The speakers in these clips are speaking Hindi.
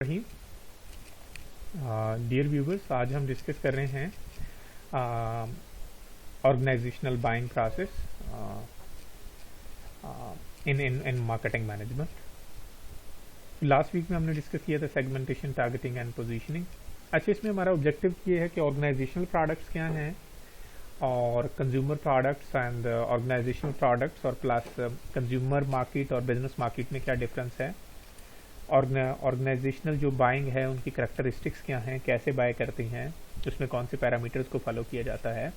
रही डियर व्यूवर्स, आज हम डिस्कस कर रहे हैं organisational buying process in marketing management. Last week में हमने डिस्कस किया था सेगमेंटेशन, टारगेटिंग एंड पोजीशनिंग। अच्छा, इसमें हमारा ऑब्जेक्टिव ये है कि ऑर्गेनाइजेशनल प्रोडक्ट्स क्या हैं और consumer products and organisational products और प्लस कंज्यूमर मार्केट और बिजनेस मार्केट में क्या डिफरेंस है। ऑर्गेनाइजेशनल जो बाइंग है उनकी करैक्टरिस्टिक्स क्या हैं, कैसे बाय करती हैं, उसमें कौन से पैरामीटर्स को फॉलो किया जाता है,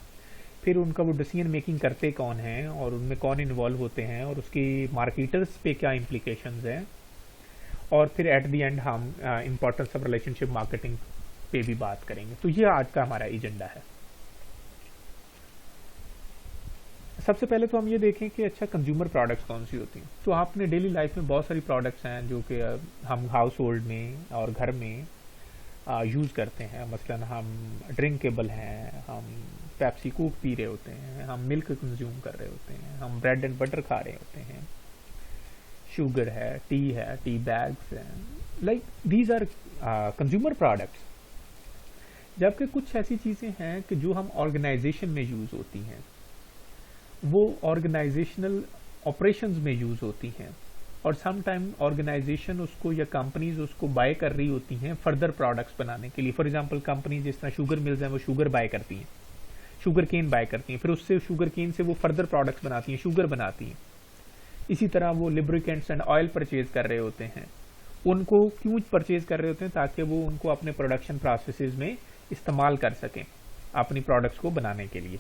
फिर उनका वो डिसीजन मेकिंग करते कौन हैं और उनमें कौन इन्वॉल्व होते हैं और उसकी मार्केटर्स पे क्या इम्प्लीकेशंस हैं, और फिर एट द एंड हम इम्पोर्टेंस ऑफ रिलेशनशिप मार्केटिंग पे भी बात करेंगे। तो ये आज का हमारा एजेंडा है। सबसे पहले तो हम ये देखें कि अच्छा कंज्यूमर प्रोडक्ट्स कौन सी होती हैं। तो आपने डेली लाइफ में बहुत सारी प्रोडक्ट्स हैं जो कि हम हाउस होल्ड में और घर में यूज़ करते हैं। मसलन हम ड्रिंकेबल हैं, हम पेप्सी कोक पी रहे होते हैं, हम मिल्क कंज्यूम कर रहे होते हैं, हम ब्रेड एंड बटर खा रहे होते हैं, शुगर है, टी बैग्स हैं, like these are consumer products. जबकि कुछ ऐसी चीज़ें हैं कि जो हम ऑर्गेनाइजेशन में यूज़ होती हैं, वो ऑर्गेनाइजेशनल ऑपरेशंस में यूज़ होती हैं और सम टाइम ऑर्गेनाइजेशन उसको या कंपनीज उसको बाय कर रही होती हैं फर्दर प्रोडक्ट्स बनाने के लिए। फॉर एग्जांपल कंपनी जिस तरह शुगर मिल्स हैं वो शुगर बाय करती हैं, शुगर केन बाय करती हैं, फिर उससे शुगर केन से वो फर्दर प्रोडक्ट्स बनाती हैं, शुगर बनाती हैं। इसी तरह वो लिब्रिकेंट्स एंड ऑयल परचेज कर रहे होते हैं। उनको क्यों परचेज कर रहे होते हैं? ताकि वो उनको अपने प्रोडक्शन प्रोसेसेस में इस्तेमाल कर सकें अपनी प्रोडक्ट्स को बनाने के लिए,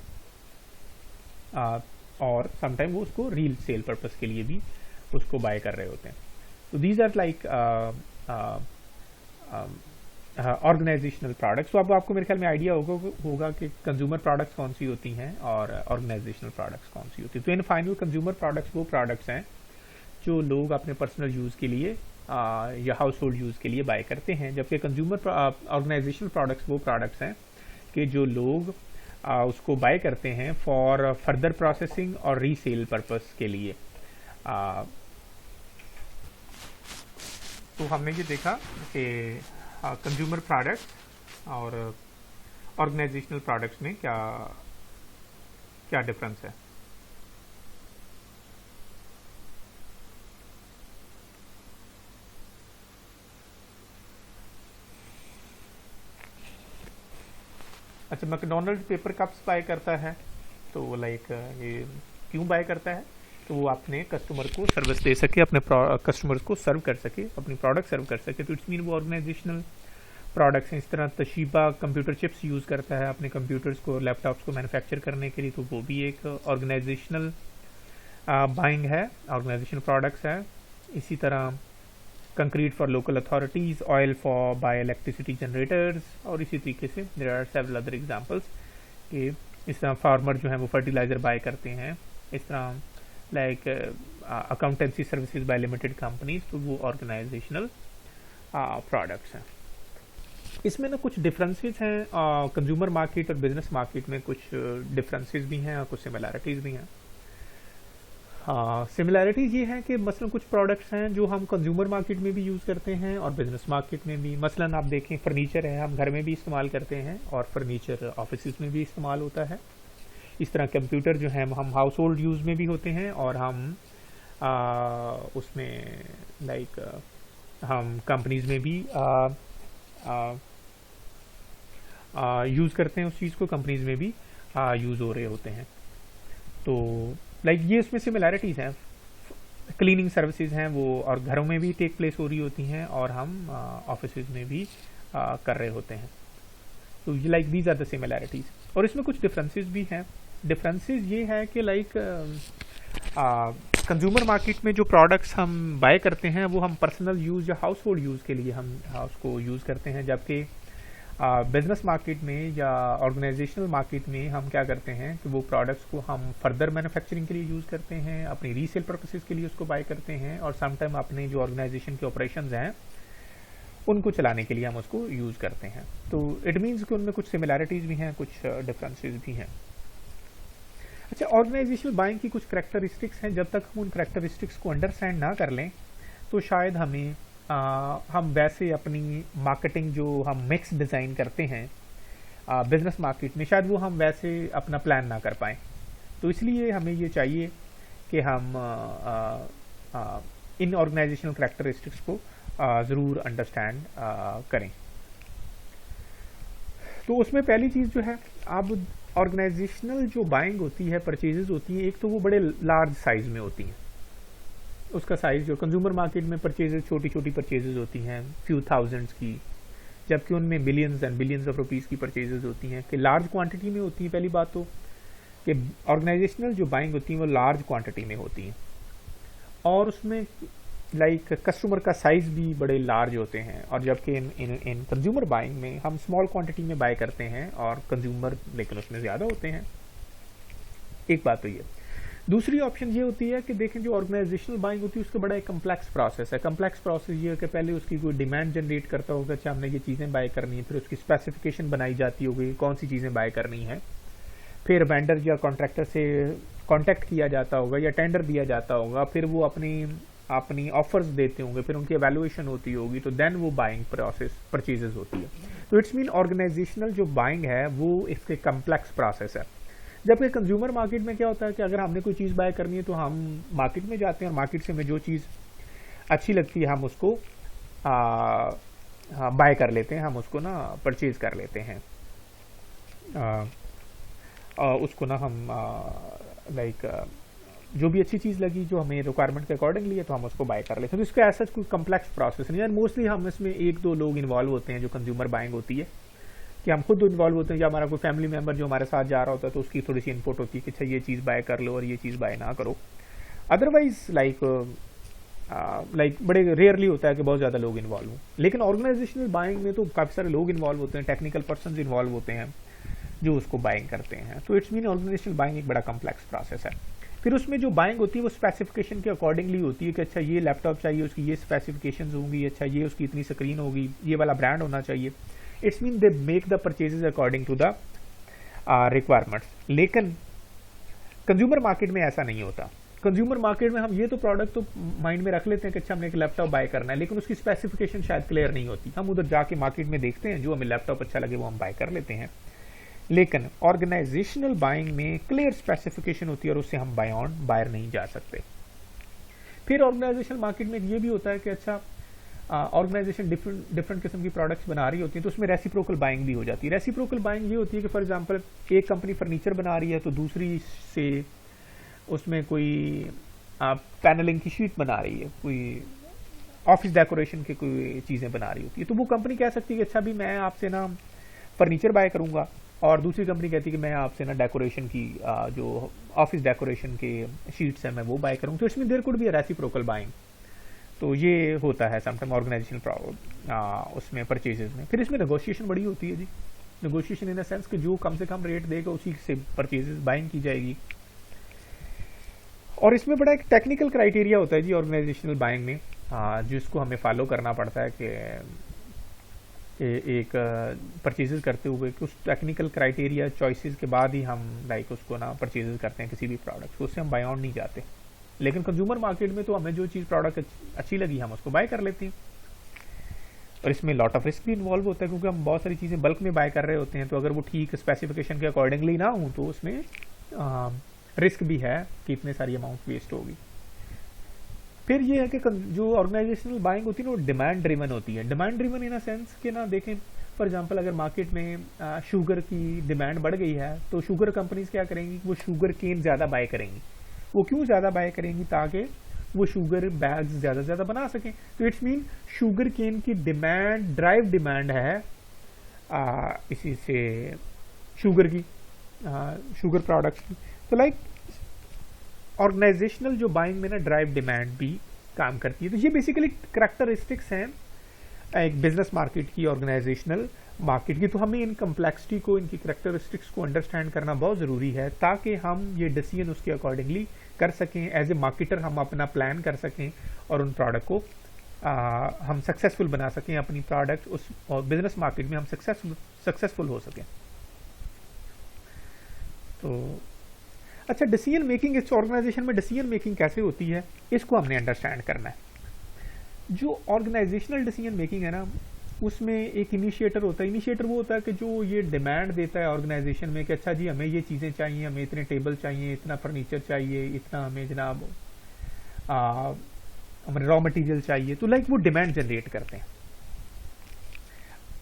और समटाइम वो उसको रील सेल पर्पस के लिए भी उसको बाय कर रहे होते हैं। तो these are like organisational products. तो अब आपको मेरे ख्याल में आइडिया होगा कि कंज्यूमर प्रोडक्ट्स कौन सी होती हैं और ऑर्गेनाइजेशनल प्रोडक्ट्स कौन सी होती हैं। तो इन फाइनल कंज्यूमर प्रोडक्ट्स वो प्रोडक्ट्स हैं जो लोग अपने पर्सनल यूज़ के लिए या हाउस होल्ड यूज़ के लिए बाय करते हैं, जबकि कंज्यूमर ऑर्गेनाइजेशनल प्रोडक्ट्स वो प्रोडक्ट्स हैं कि जो लोग उसको बाय करते हैं फॉर फर्दर प्रोसेसिंग और रीसेल पर्पस के लिए। तो हमने ये देखा कि कंज्यूमर प्रोडक्ट्स और ऑर्गेनाइजेशनल प्रोडक्ट्स में क्या क्या डिफरेंस है। अच्छा, मैकडोनल्ड पेपर कप्स बाय करता है, तो लाइक ये क्यों बाय करता है? तो वो अपने कस्टमर को सर्विस दे सके, अपने कस्टमर्स को सर्व कर सके, अपनी प्रोडक्ट सर्व कर सके। तो इट्स मीन वो ऑर्गेनाइजेशनल प्रोडक्ट्स हैं। इस तरह तशीबा कंप्यूटर चिप्स यूज़ करता है अपने कंप्यूटर्स को, लैपटॉप्स को मैन्युफैक्चर करने के लिए, तो वो भी एक ऑर्गेनाइजेशनल बाइंग है, ऑर्गेनाइजेशनल प्रोडक्ट्स है। इसी तरह concrete for local authorities, oil for by electricity generators, और इसी तरीके से there are several other examples कि इस तरह फार्मर जो है वो फर्टिलाइजर बाय करते हैं। इस तरह like accountancy services by limited companies, तो वो ऑर्गेनाइजेशनल प्रोडक्ट्स हैं। इसमें ना कुछ डिफरेंसेस हैं, कंज्यूमर मार्केट और बिजनेस मार्केट में कुछ डिफरेंसेस भी हैं और कुछ सिमिलैरिटीज़ भी हैं। सिमिलैरिटीज़ ये है कि मसलन कुछ प्रोडक्ट्स हैं जो हम कंज्यूमर मार्केट में भी यूज़ करते हैं और बिजनेस मार्केट में भी। मसलन आप देखें फर्नीचर है, हम घर में भी इस्तेमाल करते हैं और फर्नीचर ऑफिस में भी इस्तेमाल होता है। इस तरह कंप्यूटर जो है हम हाउस होल्ड यूज़ में भी होते हैं और हम उसमें लाइक हम कंपनीज में भी यूज़ करते हैं, उस चीज़ को कंपनीज में भी यूज़ हो रहे होते हैं। तो लाइक ये इसमें सिमिलैरिटीज़ हैं। क्लीनिंग सर्विसेज हैं वो और घरों में भी टेक प्लेस हो रही होती हैं और हम ऑफिस में भी कर रहे होते हैं। तो ये like these are the similarities. और इसमें कुछ डिफरेंसेस भी हैं। डिफरेंसेस ये है कि लाइक कंज्यूमर मार्केट में जो प्रोडक्ट्स हम बाय करते हैं वो हम पर्सनल यूज़ या हाउस होल्ड यूज़ के लिए हम उसको यूज़ करते हैं, जबकि बिजनेस मार्केट में या ऑर्गेनाइजेशनल मार्केट में हम क्या करते हैं कि वो प्रोडक्ट्स को हम फर्दर मैन्युफैक्चरिंग के लिए यूज़ करते हैं, अपनी रीसेल पर्पसेस के लिए उसको बाय करते हैं, और समटाइम अपने जो ऑर्गेनाइजेशन के ऑपरेशंस हैं उनको चलाने के लिए हम उसको यूज़ करते हैं। तो इट मीन्स कि उनमें कुछ सिमिलैरिटीज़ भी हैं, कुछ डिफरेंसेस भी हैं। अच्छा, ऑर्गेनाइजेशनल बाइंग की कुछ करैक्टरिस्टिक्स हैं। जब तक हम उन करैक्टरिस्टिक्स को अंडरस्टैंड ना कर लें तो शायद हमें हम वैसे अपनी मार्केटिंग जो हम मिक्स डिज़ाइन करते हैं बिजनेस मार्केट में, शायद वो हम वैसे अपना प्लान ना कर पाएँ। तो इसलिए हमें ये चाहिए कि हम इन ऑर्गेनाइजेशनल करैक्टरिस्टिक्स को ज़रूर अंडरस्टैंड करें। तो उसमें पहली चीज़ जो है, अब ऑर्गेनाइजेशनल जो बाइंग होती है, परचेजेस होती हैं, एक तो वो बड़े लार्ज साइज़ में होती हैं। उसका साइज़ जो कंज्यूमर मार्केट में परचेजेस छोटी छोटी परचेजेस होती हैं फ्यू थाउजेंड्स की, जबकि उनमें millions and billions of rupees की परचेजेस होती हैं कि लार्ज क्वांटिटी में होती हैं। पहली बात तो कि ऑर्गेनाइजेशनल जो बाइंग होती हैं वो लार्ज क्वांटिटी में होती हैं, और उसमें लाइक कस्टमर का साइज़ भी बड़े लार्ज होते हैं, और जबकि इन कंज्यूमर बाइंग में हम स्मॉल क्वांटिटी में बाय करते हैं और कंज्यूमर लेकिन उसमें ज़्यादा होते हैं। एक बात तो ये। दूसरी ऑप्शन ये होती है कि देखें जो ऑर्गेनाइजेशनल बाइंग होती है उसका बड़ा एक कम्प्लेक्स प्रोसेस है। कम्प्लेक्स प्रोसेस ये है कि पहले उसकी कोई डिमांड जनरेट करता होगा, अच्छा हमने ये चीज़ें बाय करनी है, फिर उसकी स्पेसिफिकेशन बनाई जाती होगी कौन सी चीज़ें बाय करनी है, फिर वेंडर या कॉन्ट्रैक्टर से कांटेक्ट किया जाता होगा या टेंडर दिया जाता होगा, फिर वो अपनी ऑफर्स देते होंगे, फिर उनकी एवेल्युएशन होती होगी, तो देन वो बाइंग प्रोसेस परचेजेस होती है। तो इट्स मीन ऑर्गेनाइजेशनल जो बाइंग है वो इसके कम्प्लेक्स प्रोसेस है। जबकि कंज्यूमर मार्केट में क्या होता है कि अगर हमने कोई चीज़ बाय करनी है तो हम मार्केट में जाते हैं और मार्केट से हमें जो चीज़ अच्छी लगती है हम उसको बाय कर लेते हैं, हम उसको ना परचेज कर लेते हैं। उसको ना हम लाइक जो भी अच्छी चीज़ लगी जो हमें रिक्वायरमेंट के अकॉर्डिंगली है तो हम उसको बाय कर लेते हैं। तो इसका ऐसा कोई कम्प्लेक्स प्रोसेस नहीं है। मोस्टली हम इसमें एक दो लोग इन्वॉल्व होते हैं जो कंज्यूमर बाइंग होती है, कि हम खुद इन्वॉल्व होते हैं या हमारा कोई फैमिली मेम्बर जो हमारे साथ जा रहा होता है तो उसकी थोड़ी सी इनपुट होती है कि अच्छा ये चीज़ बाय कर लो और ये चीज़ बाय ना करो। अदरवाइज लाइक बड़े रेयरली होता है कि बहुत ज़्यादा लोग इन्वॉल्व हों। लेकिन ऑर्गेनाइजेशनल बाइंग में तो काफ़ी सारे लोग इन्वॉल्व होते हैं, टेक्निकल पर्सन इन्वॉल्व होते हैं जो उसको बाइंग करते हैं। तो इट्स मीन ऑर्गेनाइजेशनल बाइंग एक बड़ा कम्प्लेक्स प्रोसेस है। फिर उसमें जो बाइंग होती है वो स्पेसिफिकेशन के अकॉर्डिंगली होती है कि अच्छा ये लैपटॉप चाहिए, उसकी ये स्पेसिफिकेशन होंगी, अच्छा ये उसकी इतनी स्क्रीन होगी, ये वाला ब्रांड होना चाहिए। It's mean they make the purchases according to the requirements. लेकिन कंज्यूमर मार्केट में ऐसा नहीं होता। कंज्यूमर मार्केट में हम ये तो प्रोडक्ट तो माइंड में रख लेते हैं कि अच्छा हमने एक लैपटॉप बाय करना है, लेकिन उसकी स्पेसिफिकेशन शायद क्लियर नहीं होती। हम उधर जाके मार्केट में देखते हैं, जो हमें लैपटॉप अच्छा लगे वो हम बाय कर लेते हैं। लेकिन ऑर्गेनाइजेशनल बाइंग में क्लियर स्पेसिफिकेशन होती है और उससे हम बायर नहीं जा सकते। फिर ऑर्गेनाइजेशनल मार्केट में ये भी होता है कि अच्छा ऑर्गेनाइजेशन डिफरेंट किस्म की प्रोडक्ट्स बना रही होती है, तो उसमें रेसिप्रोकल बाइंग भी हो जाती है। रेसिप्रोकल बाइंग ये होती है कि फॉर एग्जांपल एक कंपनी फर्नीचर बना रही है तो दूसरी से उसमें कोई पैनलिंग की शीट बना रही है, कोई ऑफिस डेकोरेशन की कोई चीज़ें बना रही होती है, तो वो कंपनी कह सकती है कि अच्छा भी मैं आपसे ना फर्नीचर बाय करूँगा, और दूसरी कंपनी कहती है कि मैं आपसे ना डेकोरेशन की जो ऑफिस डेकोरेशन के शीट्स हैं मैं वो बाय करूँ। तो इसमें there could be reciprocal buying. तो ये होता है समटाइम ऑर्गेनाइजेशनल उसमें परचेजेस में। फिर इसमें नेगोशिएशन बड़ी होती है जी। नेगोशिएशन इन द सेंस कि जो कम से कम रेट देगा उसी से परचेजेस बाइंग की जाएगी। और इसमें बड़ा एक टेक्निकल क्राइटेरिया होता है जी ऑर्गेनाइजेशनल बाइंग में, जिसको हमें फॉलो करना पड़ता है कि एक परचेजेस करते हुए कि उस टेक्निकल क्राइटेरिया चॉइसेस के बाद ही हम लाइक उसको ना परचेजेस करते हैं किसी भी प्रोडक्ट को, उससे हम बाय ऑन नहीं जाते। लेकिन कंज्यूमर मार्केट में तो हमें जो चीज़ प्रोडक्ट अच्छी लगी हम उसको बाय कर लेते हैं। और इसमें लॉट ऑफ रिस्क भी इन्वॉल्व होता है क्योंकि हम बहुत सारी चीज़ें बल्क में बाय कर रहे होते हैं, तो अगर वो ठीक स्पेसिफिकेशन के अकॉर्डिंगली ना हो तो उसमें रिस्क भी है कि इतने सारी अमाउंट वेस्ट होगी। फिर ये है कि जो ऑर्गेनाइजेशनल बाइंग होती है ना वो डिमांड ड्रिवन होती है। Demand driven in a sense कि ना देखें फॉर एग्जांपल अगर मार्केट में शुगर की डिमांड बढ़ गई है तो शुगर कंपनीज क्या करेंगी, वो शुगर केन ज़्यादा बाय करेंगी। वो क्यों ज़्यादा बाय करेंगी, ताकि वो शुगर बैग्स ज़्यादा से ज़्यादा बना सकें। तो इट्स मीन शुगर केन की डिमांड ड्राइव डिमांड है इसी से शुगर की शुगर प्रोडक्ट्स की। तो लाइक ऑर्गेनाइजेशनल जो बाइंग में ना ड्राइव डिमांड भी काम करती है। तो ये बेसिकली करैक्टरिस्टिक्स हैं एक बिजनेस मार्केट की, ऑर्गेनाइजेशनल मार्केट की। तो हमें इन कम्प्लेक्सिटी को, इनकी करैक्टरिस्टिक्स को अंडरस्टैंड करना बहुत ज़रूरी है ताकि हम ये डिसीजन उसके अकॉर्डिंगली कर सकें। एज ए मार्केटर हम अपना प्लान कर सकें और उन प्रोडक्ट को हम सक्सेसफुल बना सकें, अपनी प्रोडक्ट उस और बिजनेस मार्केट में हम सक्सेसफुल हो सकें। तो अच्छा, डिसीजन मेकिंग इस ऑर्गेनाइजेशन में डिसीजन मेकिंग कैसे होती है इसको हमने अंडरस्टैंड करना है। जो ऑर्गेनाइजेशनल डिसीजन मेकिंग है ना, उसमें एक इनिशिएटर होता है। इनिशिएटर वो होता है कि जो ये डिमांड देता है ऑर्गेनाइजेशन में कि अच्छा जी हमें ये चीज़ें चाहिए, हमें इतने टेबल चाहिए, इतना फर्नीचर चाहिए, इतना हमें जनाब हमें रॉ मटेरियल चाहिए, तो लाइक वो डिमांड जनरेट करते हैं।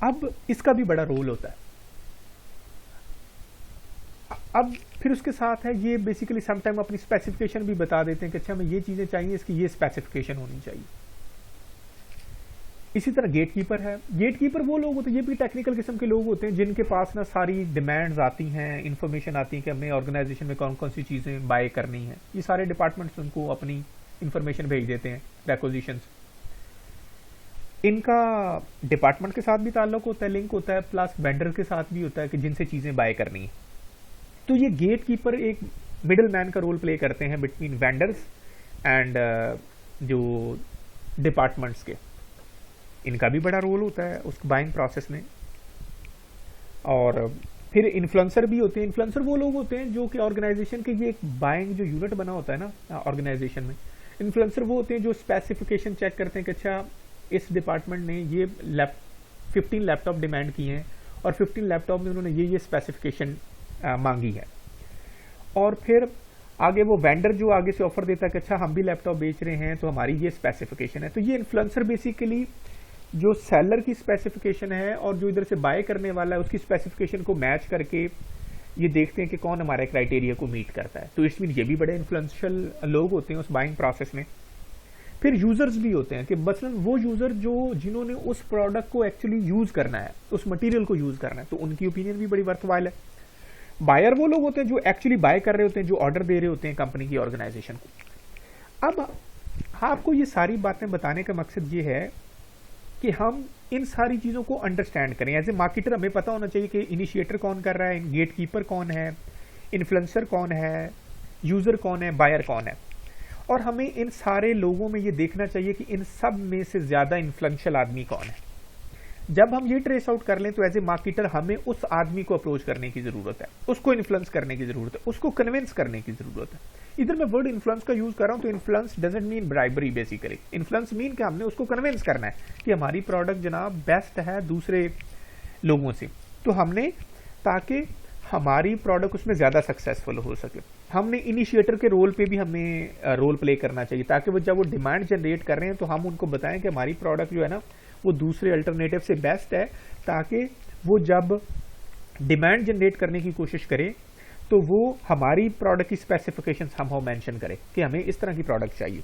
अब इसका भी बड़ा रोल होता है। अब फिर उसके साथ है ये बेसिकली समटाइम अपनी स्पेसिफिकेशन भी बता देते हैं कि अच्छा हमें ये चीज़ें चाहिए, इसकी ये स्पेसिफिकेशन होनी चाहिए। इसी तरह गेट कीपर है। गेट कीपर वो लोग होते हैं, ये भी टेक्निकल किस्म के लोग होते हैं जिनके पास ना सारी डिमांड्स आती हैं, इंफॉर्मेशन आती है कि हमें ऑर्गेनाइजेशन में कौन कौन सी चीज़ें बाय करनी है। ये सारे डिपार्टमेंट्स उनको अपनी इंफॉर्मेशन भेज देते हैं, रिक्वेजिशंस। इनका डिपार्टमेंट के साथ भी ताल्लुक होता है, लिंक होता है, प्लस वेंडर के साथ भी होता है कि जिनसे चीज़ें बाय करनी है। तो ये गेट कीपर एक मिडल मैन का रोल प्ले करते हैं बिटवीन वेंडर्स एंड जो डिपार्टमेंट्स के। इनका भी बड़ा रोल होता है उस बाइंग प्रोसेस में। और फिर इन्फ्लुएंसर भी होते हैं। इन्फ्लुएंसर वो लोग होते हैं जो कि ऑर्गेनाइजेशन के, ये एक बाइंग जो यूनिट बना होता है ना ऑर्गेनाइजेशन में, इन्फ्लुएंसर वो होते हैं जो स्पेसिफिकेशन चेक करते हैं कि अच्छा इस डिपार्टमेंट ने ये 15 लैपटॉप डिमांड किए हैं और 15 लैपटॉप में उन्होंने ये स्पेसिफिकेशन मांगी है। और फिर आगे वो वेंडर जो आगे से ऑफर देता है कि अच्छा हम भी लैपटॉप बेच रहे हैं तो हमारी ये स्पेसिफिकेशन है। तो ये इन्फ्लुएंसर बेसिकली जो सेलर की स्पेसिफिकेशन है और जो इधर से बाय करने वाला है उसकी स्पेसिफिकेशन को मैच करके ये देखते हैं कि कौन हमारे क्राइटेरिया को मीट करता है। तो इसमें ये भी बड़े इन्फ्लुएंशियल लोग होते हैं उस बाइंग प्रोसेस में। फिर यूजर्स भी होते हैं कि मसलन वो यूजर जिन्होंने उस प्रोडक्ट को एक्चुअली यूज करना है, उस मटेरियल को यूज करना है, तो उनकी ओपिनियन भी बड़ी वर्थवाइल है। बायर वो लोग होते हैं जो एक्चुअली बाय कर रहे होते हैं, जो ऑर्डर दे रहे होते हैं कंपनी की ऑर्गेनाइजेशन को। अब आपको ये सारी बातें बताने का मकसद ये है कि हम इन सारी चीज़ों को अंडरस्टैंड करें। एज ए मार्केटर हमें पता होना चाहिए कि इनिशिएटर कौन कर रहा है, गेट कीपर कौन है, इन्फ्लुएंसर कौन है, यूज़र कौन है, बायर कौन है। और हमें इन सारे लोगों में ये देखना चाहिए कि इन सब में से ज़्यादा इन्फ्लुएंशियल आदमी कौन है। जब हम ये ट्रेस आउट कर लें तो एज ए मार्केटर हमें उस आदमी को अप्रोच करने की ज़रूरत है, उसको इन्फ्लुएंस करने की ज़रूरत है, उसको कन्विंस करने की ज़रूरत है। इधर मैं वर्ड इन्फ्लुएंस का यूज कर रहा हूं तो influence doesn't mean bribery. Basically influence mean कि हमने उसको कन्विंस करना है कि हमारी प्रोडक्ट जनाब बेस्ट है दूसरे लोगों से, तो हमने, ताकि हमारी प्रोडक्ट उसमें ज़्यादा सक्सेसफुल हो सके, हमने इनिशिएटर के रोल पे भी हमें रोल प्ले करना चाहिए, ताकि वो जब वो डिमांड जनरेट कर रहे हैं तो हम उनको बताएं कि हमारी प्रोडक्ट जो है ना वो दूसरे अल्टरनेटिव से बेस्ट है, ताकि वो जब डिमांड जनरेट करने की कोशिश करें तो वो हमारी प्रोडक्ट की स्पेसिफिकेशंस हम मेंशन करें कि हमें इस तरह की प्रोडक्ट चाहिए।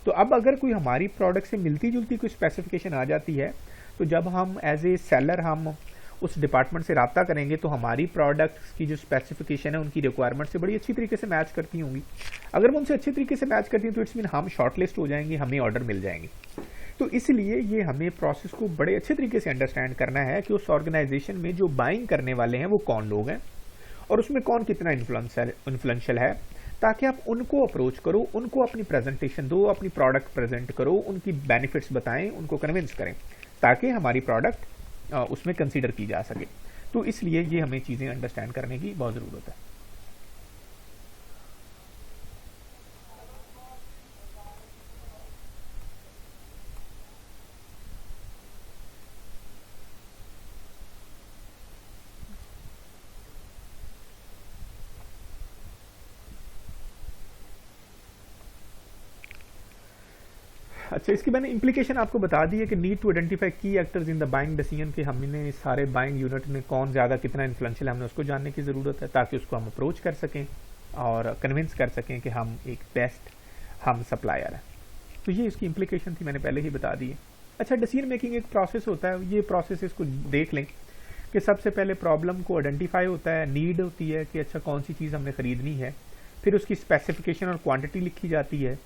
तो अब अगर कोई हमारी प्रोडक्ट से मिलती जुलती कोई स्पेसिफिकेशन आ जाती है तो जब हम एज ए सेलर हम उस डिपार्टमेंट से रब्ता करेंगे तो हमारी प्रोडक्ट्स की जो स्पेसिफिकेशन है उनकी रिक्वायरमेंट से बड़ी अच्छी तरीके से मैच करती होंगी। अगर वो उनसे अच्छी तरीके से मैच करती हैं तो इट्स मीन हम शॉर्ट लिस्ट हो जाएंगे, हमें ऑर्डर मिल जाएंगे। तो इसलिए ये हमें प्रोसेस को बड़े अच्छे तरीके से अंडरस्टैंड करना है कि उस ऑर्गेनाइजेशन में जो बाइंग करने वाले हैं वो कौन लोग हैं और उसमें कौन कितना इन्फ्लुएंशियल है, ताकि आप उनको अप्रोच करो, उनको अपनी प्रेजेंटेशन दो, अपनी प्रोडक्ट प्रेजेंट करो, उनकी बेनिफिट्स बताएं, उनको कन्विंस करें, ताकि हमारी प्रोडक्ट उसमें कंसीडर की जा सके। तो इसलिए ये हमें चीज़ें अंडरस्टैंड करने की बहुत ज़रूरत है। अच्छा, इसकी मैंने इम्प्लीकेशन आपको बता दी है कि नीड टू आइडेंटिफाई की actors in the buying decision, कि हमने सारे बाइंग यूनिट में कौन ज़्यादा कितना इन्फ्लुएंशियल है हमने उसको जानने की ज़रूरत है, ताकि उसको हम अप्रोच कर सकें और कन्विंस कर सकें कि हम एक बेस्ट हम सप्लायर हैं। तो ये इसकी इम्प्लीकेशन थी, मैंने पहले ही बता दी है। अच्छा, डिसीजन मेकिंग एक प्रोसेस होता है, ये प्रोसेस इसको देख लें कि सबसे पहले प्रॉब्लम को आइडेंटिफाई होता है, नीड होती है कि अच्छा कौन सी चीज़ हमने ख़रीदनी है, फिर उसकी स्पेसिफिकेशन और क्वांटिटी लिखी जाती है।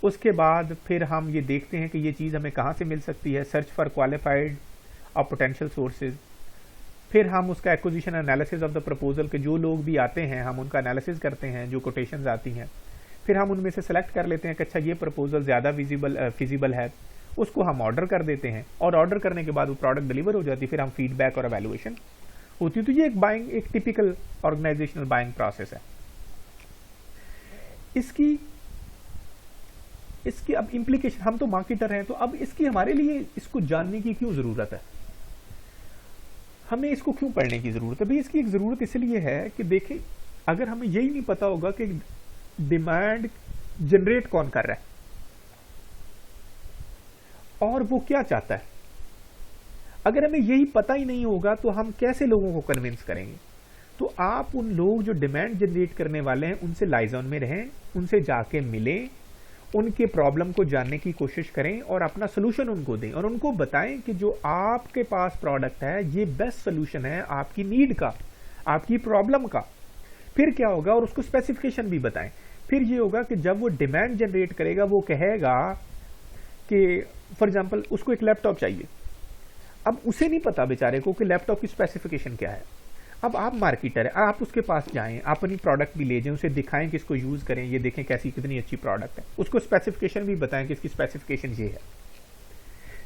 उसके बाद फिर हम ये देखते हैं कि ये चीज़ हमें कहाँ से मिल सकती है, सर्च फॉर क्वालिफाइड और पोटेंशियल सोर्सेज। फिर हम उसका acquisition analysis of the proposal के जो लोग भी आते हैं हम उनका एनालिसिस करते हैं, जो कोटेशंस आती हैं, फिर हम उनमें से सेलेक्ट कर लेते हैं कि अच्छा ये प्रपोजल ज़्यादा फिजिबल है, उसको हम ऑर्डर कर देते हैं और ऑर्डर करने के बाद वो प्रोडक्ट डिलीवर हो जाती है, फिर हम फीडबैक और एवेल्युएशन होती है। तो ये एक टिपिकल ऑर्गेनाइजेशनल बाइंग प्रोसेस है। इसकी इसकी अब इम्प्लीकेशन, हम तो मार्केटर हैं, तो अब इसकी हमारे लिए इसको जानने की क्यों ज़रूरत है, हमें इसको क्यों पढ़ने की ज़रूरत है? भाई इसकी एक ज़रूरत इसलिए है कि देखें, अगर हमें यही नहीं पता होगा कि डिमांड जनरेट कौन कर रहा है और वो क्या चाहता है, अगर हमें यही पता ही नहीं होगा तो हम कैसे लोगों को कन्विंस करेंगे? तो आप उन लोग जो डिमांड जनरेट करने वाले हैं उनसे लाइजन में रहें, उनसे जाके मिलें, उनके प्रॉब्लम को जानने की कोशिश करें और अपना सोल्यूशन उनको दें और उनको बताएं कि जो आपके पास प्रोडक्ट है ये बेस्ट सोल्यूशन है आपकी नीड का, आपकी प्रॉब्लम का। फिर क्या होगा, और उसको स्पेसिफिकेशन भी बताएं। फिर ये होगा कि जब वो डिमांड जनरेट करेगा वो कहेगा कि फॉर एग्जांपल उसको एक लैपटॉप चाहिए, अब उसे नहीं पता बेचारे को कि लैपटॉप की स्पेसिफिकेशन क्या है। अब आप मार्केटर है, आप उसके पास जाएं, आप अपनी प्रोडक्ट भी ले जाएं, उसे दिखाएं कि इसको यूज करें, ये देखें कैसी कितनी अच्छी प्रोडक्ट है, उसको स्पेसिफिकेशन भी बताएं कि इसकी स्पेसिफिकेशन ये है।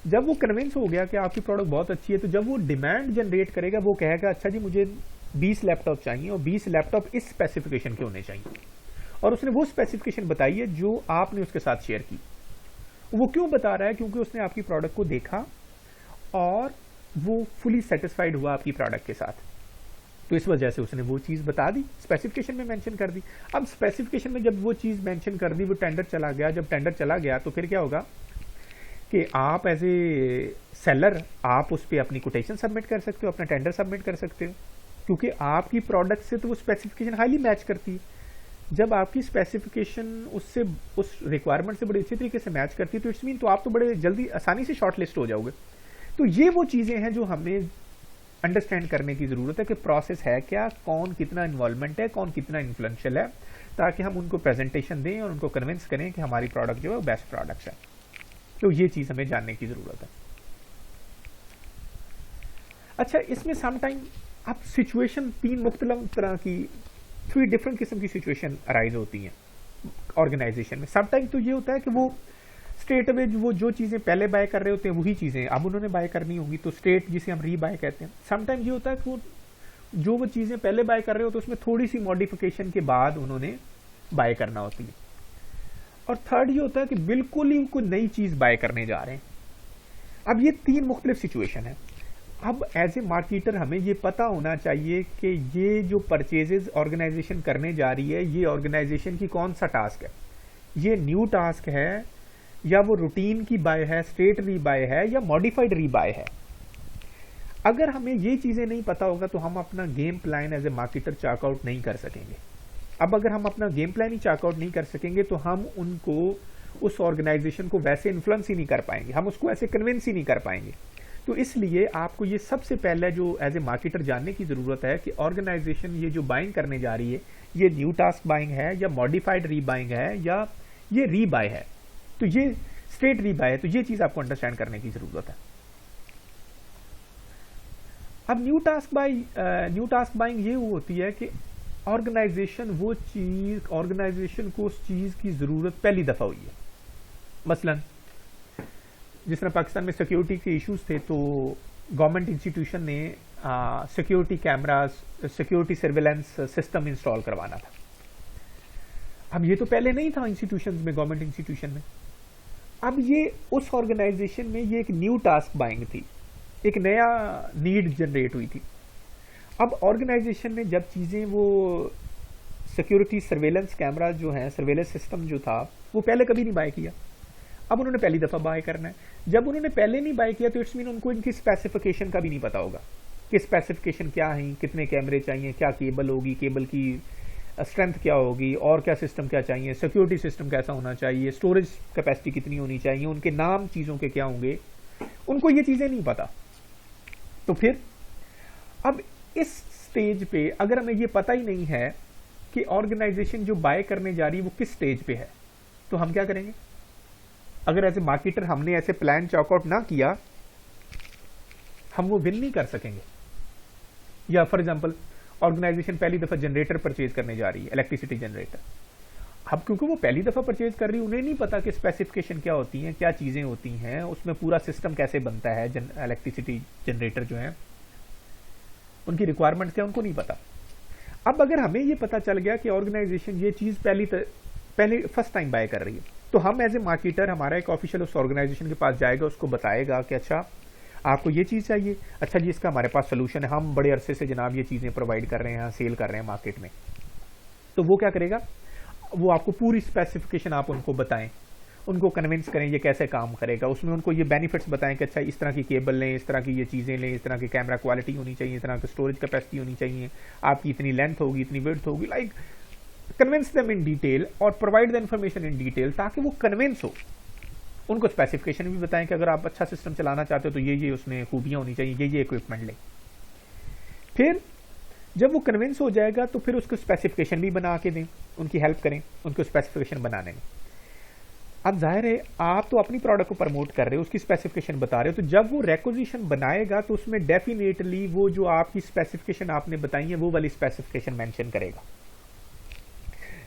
जब वो कन्विंस हो गया कि आपकी प्रोडक्ट बहुत अच्छी है, तो जब वो डिमांड जनरेट करेगा वो कहेगा अच्छा जी मुझे 20 लैपटॉप चाहिए और 20 लैपटॉप इस स्पेसिफिकेशन के होने चाहिए, और उसने वो स्पेसिफिकेशन बताई है जो आपने उसके साथ शेयर की। वो क्यों बता रहा है? क्योंकि उसने आपकी प्रोडक्ट को देखा और वो फुली सेटिस्फाइड हुआ आपकी प्रोडक्ट के साथ, तो इस वजह से उसने वो चीज़ बता दी, स्पेसिफिकेशन में मेंशन कर दी। अब स्पेसिफिकेशन में जब वो चीज़ मेंशन कर दी, वो टेंडर चला गया, जब टेंडर चला गया तो फिर क्या होगा कि आप एज ए सेलर आप उस पर अपनी कोटेशन सबमिट कर सकते हो, अपना टेंडर सबमिट कर सकते हो, क्योंकि आपकी प्रोडक्ट से तो वो स्पेसिफिकेशन हाईली मैच करती है। जब आपकी स्पेसिफिकेशन उससे, उस रिक्वायरमेंट से बड़े अच्छे तरीके से मैच करती है, तो इट्स मीन तो आप तो बड़े जल्दी आसानी से शॉर्ट लिस्ट हो जाओगे। तो ये वो चीज़ें हैं जो हमें अंडरस्टैंड करने की ज़रूरत है कि प्रोसेस है क्या, कौन कितना इन्वॉल्वमेंट है, कौन कितना इन्फ्लुएंशियल है, ताकि हम उनको प्रेजेंटेशन दें और उनको कन्विंस करें कि हमारी प्रोडक्ट जो है वो बेस्ट प्रोडक्ट है। तो ये चीज़ हमें जानने की ज़रूरत है। अच्छा, इसमें समटाइम अब सिचुएशन 3 मुख्तलिफ तरह की, 3 डिफरेंट किस्म की सिचुएशन अराइज होती हैं ऑर्गेनाइजेशन में। समटाइम तो ये होता है कि वो स्ट्रेट अवे वो जो चीज़ें पहले बाय कर रहे होते हैं वही चीज़ें अब उन्होंने बाय करनी होंगी, तो स्ट्रेट जिसे हम री बाय कहते हैं। समटाइम ये होता है कि वो चीज़ें पहले बाय कर रहे होते हैं उसमें थोड़ी सी मॉडिफिकेशन के बाद उन्होंने बाय करना होती है। और थर्ड ये होता है कि बिल्कुल ही कोई नई चीज़ बाय करने जा रहे हैं। अब ये 3 मुख्तलिफ सिचुएशन है। अब एज ए मार्केटर हमें ये पता होना चाहिए कि ये जो परचेजेज ऑर्गेनाइजेशन करने जा रही है ये ऑर्गेनाइजेशन की कौन सा टास्क है, ये न्यू टास्क है या वो रूटीन की बाय है, स्ट्रेट री बाय है या मॉडिफाइड री बाय है। अगर हमें ये चीज़ें नहीं पता होगा तो हम अपना game plan as a marketer chalk out नहीं कर सकेंगे। अब अगर हम अपना गेम प्लान ही चार्कआउट नहीं कर सकेंगे तो हम उनको, उस ऑर्गेनाइजेशन को वैसे इन्फ्लुएंस ही नहीं कर पाएंगे, हम उसको ऐसे कन्विंस ही नहीं कर पाएंगे। तो इसलिए आपको ये सबसे पहले जो एज ए मार्केटर जानने की ज़रूरत है कि ऑर्गेनाइजेशन ये जो बाइंग करने जा रही है ये न्यू टास्क बाइंग है या मॉडिफाइड री बाइंग है या ये री बाय है, तो ये स्ट्रेट री बाय है। तो ये चीज़ आपको अंडरस्टैंड करने की ज़रूरत है। अब न्यू टास्क बाइंग ये होती है कि ऑर्गेनाइजेशन को उस चीज़ की ज़रूरत पहली दफ़ा हुई है। मसलन जिस तरह पाकिस्तान में सिक्योरिटी के इश्यूज थे तो गवर्नमेंट इंस्टीट्यूशन ने security cameras, security surveillance system install करवाना था। अब ये तो पहले नहीं था इंस्टीट्यूशंस में, गवर्नमेंट इंस्टीट्यूशन में। अब ये उस ऑर्गेनाइजेशन में ये एक न्यू टास्क बाइंग थी, एक नया नीड जनरेट हुई थी। अब ऑर्गेनाइजेशन ने जब चीज़ें वो सिक्योरिटी सर्वेलेंस कैमरा जो है, सर्वेलेंस सिस्टम जो था वो पहले कभी नहीं बाय किया, अब उन्होंने पहली दफ़ा बाय करना है। जब उन्होंने पहले नहीं बाय किया तो इट्स मीन उनको इनकी स्पेसिफिकेशन का भी नहीं पता होगा कि स्पेसिफिकेशन क्या है, कितने कैमरे चाहिए, क्या केबल होगी, केबल की स्ट्रेंथ क्या होगी और क्या सिस्टम क्या चाहिए, सिक्योरिटी सिस्टम कैसा होना चाहिए, स्टोरेज कैपेसिटी कितनी होनी चाहिए, उनके नाम चीज़ों के क्या होंगे, उनको ये चीज़ें नहीं पता। तो फिर अब इस स्टेज पे अगर हमें ये पता ही नहीं है कि ऑर्गेनाइजेशन जो बाय करने जा रही है वो किस स्टेज पे है, तो हम क्या करेंगे? अगर एज ए मार्केटर हमने ऐसे प्लान चॉकआउट ना किया, हम वो विन नहीं कर सकेंगे। या फॉर एग्जांपल ऑर्गेनाइजेशन पहली दफा जनरेटर परचेज करने जा रही है, इलेक्ट्रिसिटी जनरेटर। अब क्योंकि वो पहली दफा परचेज कर रही है, उन्हें नहीं पता कि स्पेसिफिकेशन क्या होती हैं, क्या चीजें होती हैं, उसमें पूरा सिस्टम कैसे बनता है, इलेक्ट्रिसिटी जनरेटर जो है उनकी रिक्वायरमेंट्स क्या, उनको नहीं पता। अब अगर हमें ये पता चल गया कि ऑर्गेनाइजेशन ये चीज पहले फर्स्ट टाइम बाय कर रही है, तो हम एज ए मार्केटर, हमारा एक ऑफिशियल उस ऑर्गेनाइजेशन के पास जाएगा, उसको बताएगा कि अच्छा आपको ये चीज़ चाहिए, अच्छा जी इसका हमारे पास सोल्यूशन है, हम बड़े अरसे से जनाब ये चीज़ें प्रोवाइड कर रहे हैं, सेल कर रहे हैं मार्केट में। तो वो क्या करेगा, वो आपको पूरी स्पेसिफिकेशन आप उनको बताएं, उनको कन्विंस करें ये कैसे काम करेगा, उसमें उनको ये बेनिफिट्स बताएं कि अच्छा इस तरह की केबल लें, इस तरह की ये चीज़ें लें, इस तरह की कैमरा क्वालिटी होनी चाहिए, इस तरह की स्टोरेज कैपेसिटी होनी चाहिए, आपकी इतनी लेंथ होगी, इतनी विड्थ होगी, like convince them in detail और provide the information in detail, ताकि वो कन्विंस हो। उनको स्पेसिफिकेशन भी बताएं कि अगर आप अच्छा सिस्टम चलाना चाहते हो तो ये उसमें खूबियाँ होनी चाहिए, ये इक्विपमेंट लें। फिर जब वो कन्विंस हो जाएगा तो फिर उसको स्पेसिफिकेशन भी बना के दें, उनकी हेल्प करें उनको स्पेसिफिकेशन बनाने में। अब जाहिर है आप तो अपनी प्रोडक्ट को प्रमोट कर रहे हो, उसकी स्पेसिफिकेशन बता रहे हो, तो जब वो रिक्विजिशन बनाएगा तो उसमें डेफिनेटली वो जो आपकी स्पेसिफिकेशन आपने बताई है वो वाली स्पेसिफिकेशन मेंशन करेगा।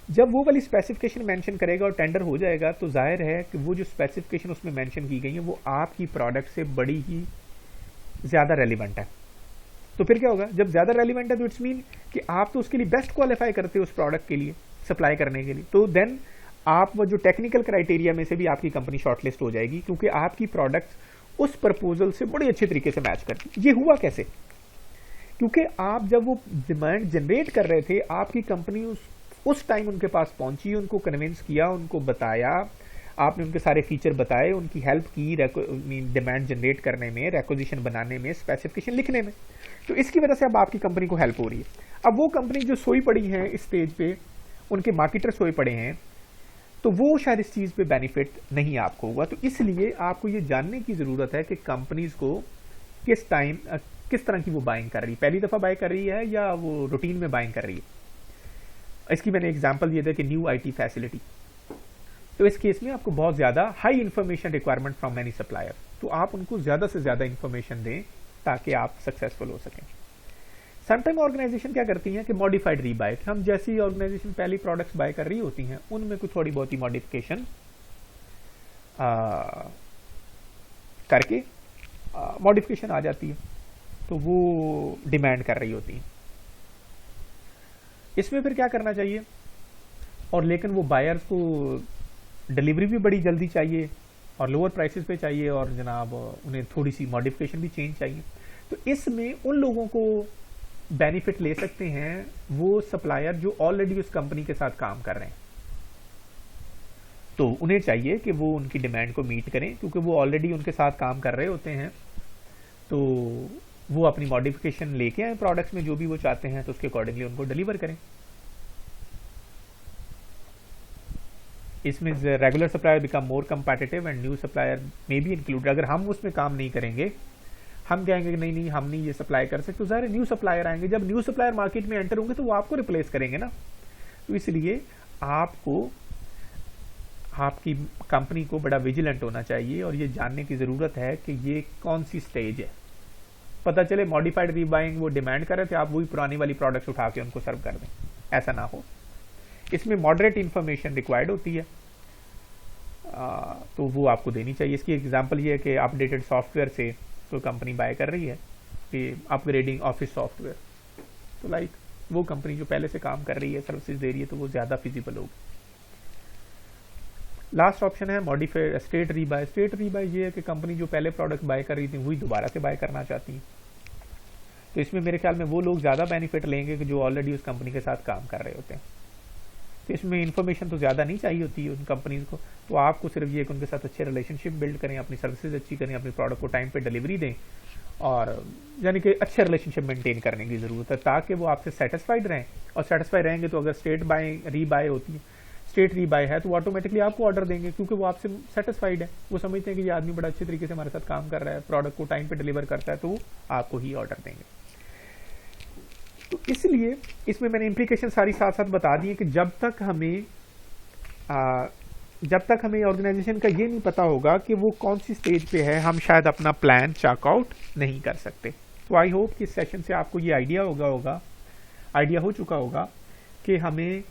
जब वो वाली स्पेसिफिकेशन मेंशन करेगा और टेंडर हो जाएगा तो जाहिर है कि वो जो स्पेसिफिकेशन उसमें मेंशन की गई है वो आपकी प्रोडक्ट से बड़ी ही ज़्यादा रेलिवेंट है। तो फिर क्या होगा, जब ज़्यादा रेलिवेंट है तो इट्स मीन कि आप तो उसके लिए बेस्ट क्वालिफाई करते हो उस प्रोडक्ट के लिए सप्लाई करने के लिए, तो देन आप वो जो टेक्निकल क्राइटेरिया में से भी आपकी कंपनी शॉर्टलिस्ट हो जाएगी, क्योंकि आपकी प्रोडक्ट उस प्रपोजल से बड़े अच्छे तरीके से मैच करती है। ये हुआ कैसे, क्योंकि आप जब वो डिमांड जनरेट कर रहे थे, आपकी कंपनी उस टाइम उनके पास पहुंची, उनको कन्विंस किया, उनको बताया, आपने उनके सारे फीचर बताए, उनकी हेल्प की डिमांड जनरेट करने में, रिक्विजिशन बनाने में, स्पेसिफिकेशन लिखने में। तो इसकी वजह से अब आपकी कंपनी को हेल्प हो रही है। अब वो कंपनी जो सोई पड़ी है इस स्टेज पे, उनके मार्केटर सोए पड़े हैं, तो वो शायद इस चीज़ पे बेनिफिट नहीं आपको हुआ। तो इसलिए आपको ये जानने की ज़रूरत है कि कंपनीज को किस टाइम किस तरह की वो बाइंग कर रही है, पहली दफ़ा बाय कर रही है या वो रूटीन में बाइंग कर रही है। इसकी मैंने एग्जांपल दिया था कि न्यू आईटी फैसिलिटी, तो इस केस में आपको बहुत ज़्यादा high information requirement from many supplier, तो आप उनको ज़्यादा से ज़्यादा इन्फॉर्मेशन दें ताकि आप सक्सेसफुल हो सकें। समटाइम ऑर्गेनाइजेशन क्या करती हैं कि मॉडिफाइड रीबाय, हम जैसी ऑर्गेनाइजेशन पहली प्रोडक्ट्स बाय कर रही होती हैं उनमें कुछ थोड़ी बहुत ही मॉडिफिकेशन करके मॉडिफिकेशन आ जाती है, तो वो डिमांड कर रही होती है। इसमें फिर क्या करना चाहिए, और लेकिन वो बायर्स को डिलीवरी भी बड़ी जल्दी चाहिए और लोअर प्राइसेस पे चाहिए, और जनाब उन्हें थोड़ी सी मॉडिफिकेशन भी चेंज चाहिए। तो इसमें उन लोगों को बेनिफिट ले सकते हैं वो सप्लायर जो ऑलरेडी उस कंपनी के साथ काम कर रहे हैं। तो उन्हें चाहिए कि वो उनकी डिमांड को मीट करें, क्योंकि वो ऑलरेडी उनके साथ काम कर रहे होते हैं, तो वो अपनी मॉडिफिकेशन लेके आए प्रोडक्ट्स में जो भी वो चाहते हैं, तो उसके अकॉर्डिंगली उनको डिलीवर करें। इसमें regular supplier become more competitive and new supplier may be included. अगर हम उसमें काम नहीं करेंगे, हम कहेंगे कि नहीं हम नहीं ये सप्लाई कर सकते, तो ज़ाहिर न्यू सप्लायर आएंगे, जब न्यू सप्लायर मार्केट में एंटर होंगे तो वो आपको रिप्लेस करेंगे ना। तो इसलिए आपको आपकी कंपनी को बड़ा विजिलेंट होना चाहिए और ये जानने की ज़रूरत है कि ये कौन सी स्टेज है। पता चले मॉडिफाइड रीबाइंग वो डिमांड कर रहे थे, आप वही पुरानी वाली प्रोडक्ट्स उठा के उनको सर्व कर दें, ऐसा ना हो। इसमें मॉडरेट इंफॉर्मेशन रिक्वायर्ड होती है, तो वो आपको देनी चाहिए। इसकी एग्जांपल ये है कि अपडेटेड सॉफ्टवेयर से कोई कंपनी बाय कर रही है कि अपग्रेडिंग ऑफिस सॉफ्टवेयर, तो लाइक वो कंपनी जो पहले से काम कर रही है, सर्विसेज दे रही है, तो वो ज़्यादा फिजिबल होगी। लास्ट ऑप्शन है मॉडिफाइड स्टेट रीबाय। स्टेट रीबाय ये है कि कंपनी जो पहले प्रोडक्ट बाय कर रही थी वही दोबारा से बाय करना चाहती है, तो इसमें मेरे ख्याल में वो लोग ज़्यादा बेनिफिट लेंगे कि जो ऑलरेडी उस कंपनी के साथ काम कर रहे होते हैं। तो इसमें इन्फॉर्मेशन तो ज़्यादा नहीं चाहिए होती है उन कंपनीज को, तो आपको सिर्फ ये कि उनके साथ अच्छे रिलेशनशिप बिल्ड करें, अपनी सर्विसेज अच्छी करें, अपने प्रोडक्ट को टाइम पे डिलीवरी दें, और यानी कि अच्छे रिलेशनशिप मेंटेन करने की ज़रूरत है ताकि वो आपसे सेटिस्फाइड रहें। और सेटिस्फाइड रहेंगे तो अगर स्टेट बाय रीबाय होती है, स्टेट रीबाय है, तो ऑटोमेटिकली आपको ऑर्डर देंगे क्योंकि वो आपसे सेटिस्फाइड है, वो समझते हैं कि ये आदमी बड़ा अच्छे तरीके से हमारे साथ काम कर रहा है, प्रोडक्ट को टाइम पे डिलीवर करता है, तो वो आपको ही ऑर्डर देंगे। तो इसलिए इसमें मैंने इम्प्लीकेशन सारी साथ साथ बता दी है कि जब तक हमें ऑर्गेनाइजेशन का ये नहीं पता होगा कि वो कौन सी स्टेज पे है, हम शायद अपना प्लान चेकआउट नहीं कर सकते। तो आई होप कि इस सेशन से आपको ये आइडिया हो चुका होगा कि हमें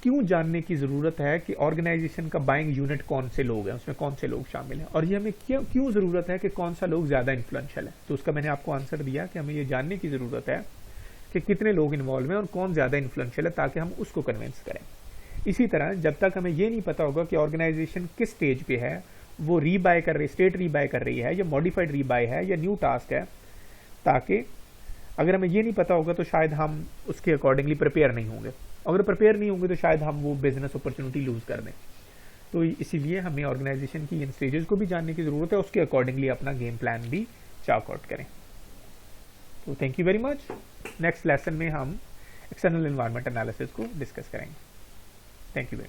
क्यों जानने की ज़रूरत है कि ऑर्गेनाइजेशन का बाइंग यूनिट कौन से लोग हैं, उसमें कौन से लोग शामिल हैं, और ये हमें क्यों ज़रूरत है कि कौन सा लोग ज़्यादा इन्फ्लुएंशियल है। तो उसका मैंने आपको आंसर दिया कि हमें ये जानने की ज़रूरत है कि कितने लोग इन्वॉल्व हैं और कौन ज़्यादा इन्फ्लुएंशियल है, ताकि हम उसको कन्विंस करें। इसी तरह जब तक हमें ये नहीं पता होगा कि ऑर्गेनाइजेशन किस स्टेज पे है, वो रीबाय कर रही, स्टेट रीबाय कर रही है या मॉडिफाइड रीबाय है या न्यू टास्क है, ताकि अगर हमें ये नहीं पता होगा तो शायद हम उसके अकॉर्डिंगली प्रिपेयर नहीं होंगे। अगर प्रिपेयर नहीं होंगे तो शायद हम वो बिजनेस अपॉर्चुनिटी लूज कर दें। तो इसीलिए हमें ऑर्गेनाइजेशन की इन स्टेजेस को भी जानने की जरूरत है, उसके अकॉर्डिंगली अपना गेम प्लान भी चार्ट आउट करें। तो thank you very much. Next lesson में हम एक्सटर्नल एनवायरनमेंट एनालिसिस को डिस्कस करेंगे। Thank you very much.